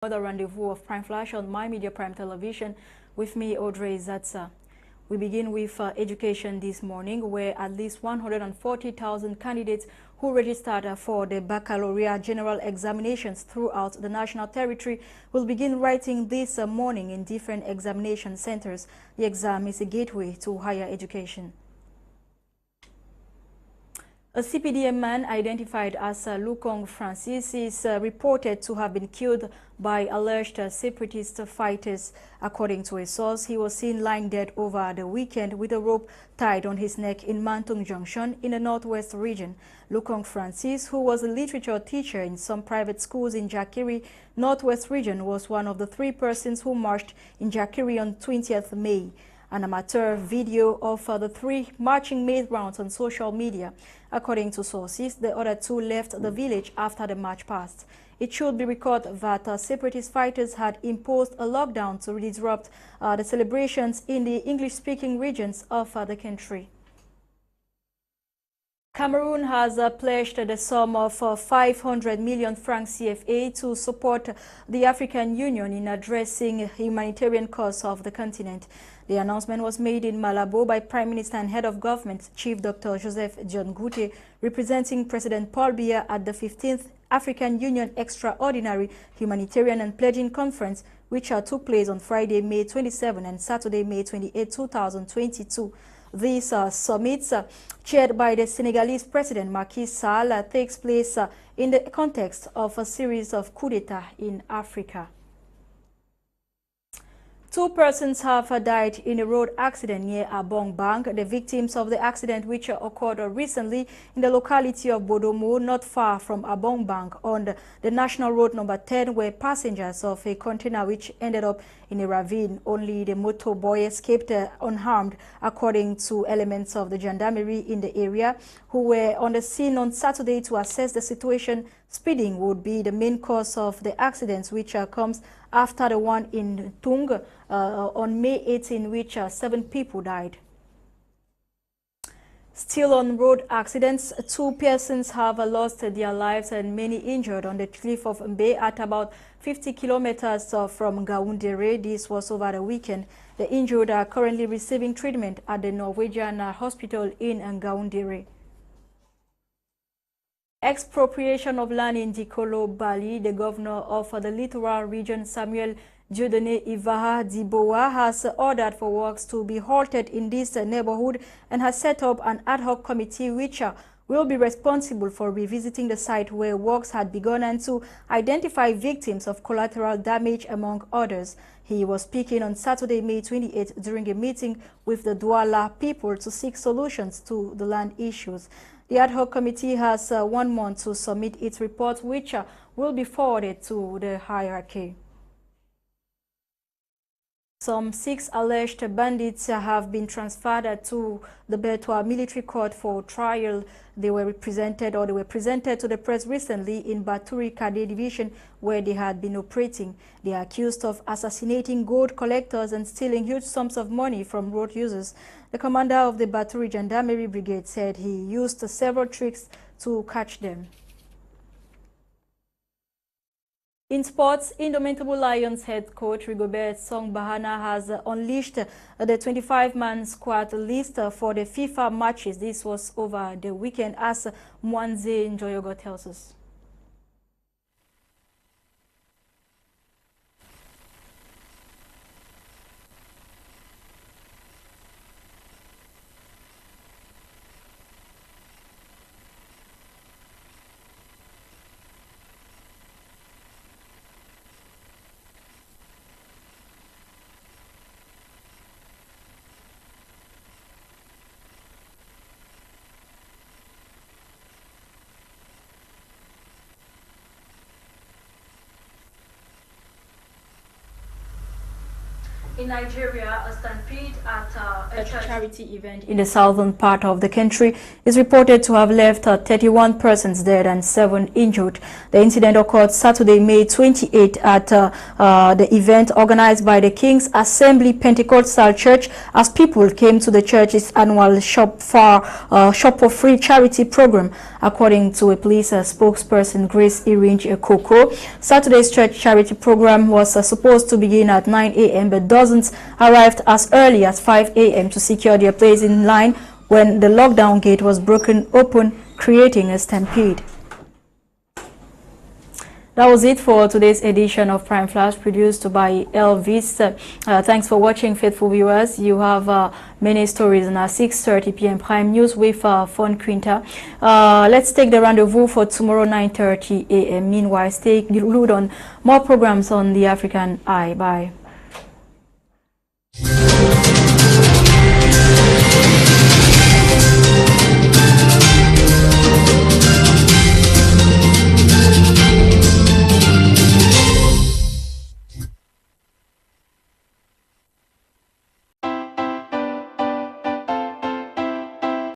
Another rendezvous of Prime Flash on My Media Prime Television. With me, Audrey, Zatsa. We begin with education this morning, where at least 140,000 candidates who registered for the baccalaureate general examinations throughout the national territory will begin writing this morning in different examination centers. The exam is a gateway to higher education. A CPDM man identified as Lukong Francis is reported to have been killed by alleged separatist fighters. According to a source, he was seen lying dead over the weekend with a rope tied on his neck in Mantung Junction in the northwest region. Lukong Francis, who was a literature teacher in some private schools in Jakiri, northwest region, was one of the 3 persons who marched in Jakiri on 20th May. An amateur video of the 3 marching made rounds on social media. According to sources, the other 2 left the village after the march passed. It should be recorded that separatist fighters had imposed a lockdown to disrupt the celebrations in the English-speaking regions of the country. Cameroon has pledged the sum of 500 million francs CFA to support the African Union in addressing humanitarian causes of the continent. The announcement was made in Malabo by Prime Minister and Head of Government, Chief Dr. Joseph John Gute, representing President Paul Biya at the 15th African Union Extraordinary Humanitarian and Pledging Conference, which took place on Friday, May 27 and Saturday, May 28, 2022. This summit, chaired by the Senegalese President Macky Sall, takes place in the context of a series of coups d'etat in Africa. 2 persons have died in a road accident near Abong Bang. The victims of the accident, which occurred recently in the locality of Bodomo, not far from Abong Bang on the National Road number 10, were passengers of a container which ended up in a ravine. Only the motor boy escaped unharmed, according to elements of the gendarmerie in the area, who were on the scene on Saturday to assess the situation. Speeding would be the main cause of the accidents, which comes after the one in Tung on May 18, which 7 people died. Still on road accidents, 2 persons have lost their lives and many injured on the cliff of Mbe at about 50 kilometers from Ngaoundéré. This was over the weekend. The injured are currently receiving treatment at the Norwegian hospital in Ngaoundéré. Expropriation of land in Dikolo, Bali. The governor of the littoral region, Samuel Dieudonné Ivaha Diboa, has ordered for works to be halted in this neighborhood and has set up an ad hoc committee which will be responsible for revisiting the site where works had begun and to identify victims of collateral damage, among others. He was speaking on Saturday, May 28, during a meeting with the Douala people to seek solutions to the land issues. The ad hoc committee has 1 month to submit its report, which will be forwarded to the hierarchy. Some 6 alleged bandits have been transferred to the Bertois military court for trial. They were presented to the press recently in Baturi Kade division, where they had been operating. They are accused of assassinating gold collectors and stealing huge sums of money from road users. The commander of the Baturi Gendarmerie Brigade said he used several tricks to catch them. In sports, Indomitable Lions head coach Rigobert Song Bahana has unleashed the 25-man squad list for the FIFA matches. This was over the weekend, as Mwanze Njoyogo tells us. In Nigeria, a stampede at a charity event in the southern part of the country is reported to have left 31 persons dead and 7 injured. The incident occurred Saturday, May 28 at the event organized by the King's Assembly Pentecostal Church as people came to the church's annual Shop for Free charity program. According to a police spokesperson, Grace Iringe Koko, Saturday's church charity program was supposed to begin at 9 a.m. but dozens arrived as early as 5 a.m. to secure their place in line when the lockdown gate was broken open, creating a stampede. That was it for today's edition of Prime Flash, produced by Elvis. Thanks for watching, faithful viewers. You have many stories in our 6:30 p.m. Prime News with Fon Quinta. Let's take the rendezvous for tomorrow, 9:30 a.m. Meanwhile, stay glued on more programs on the African Eye. Bye.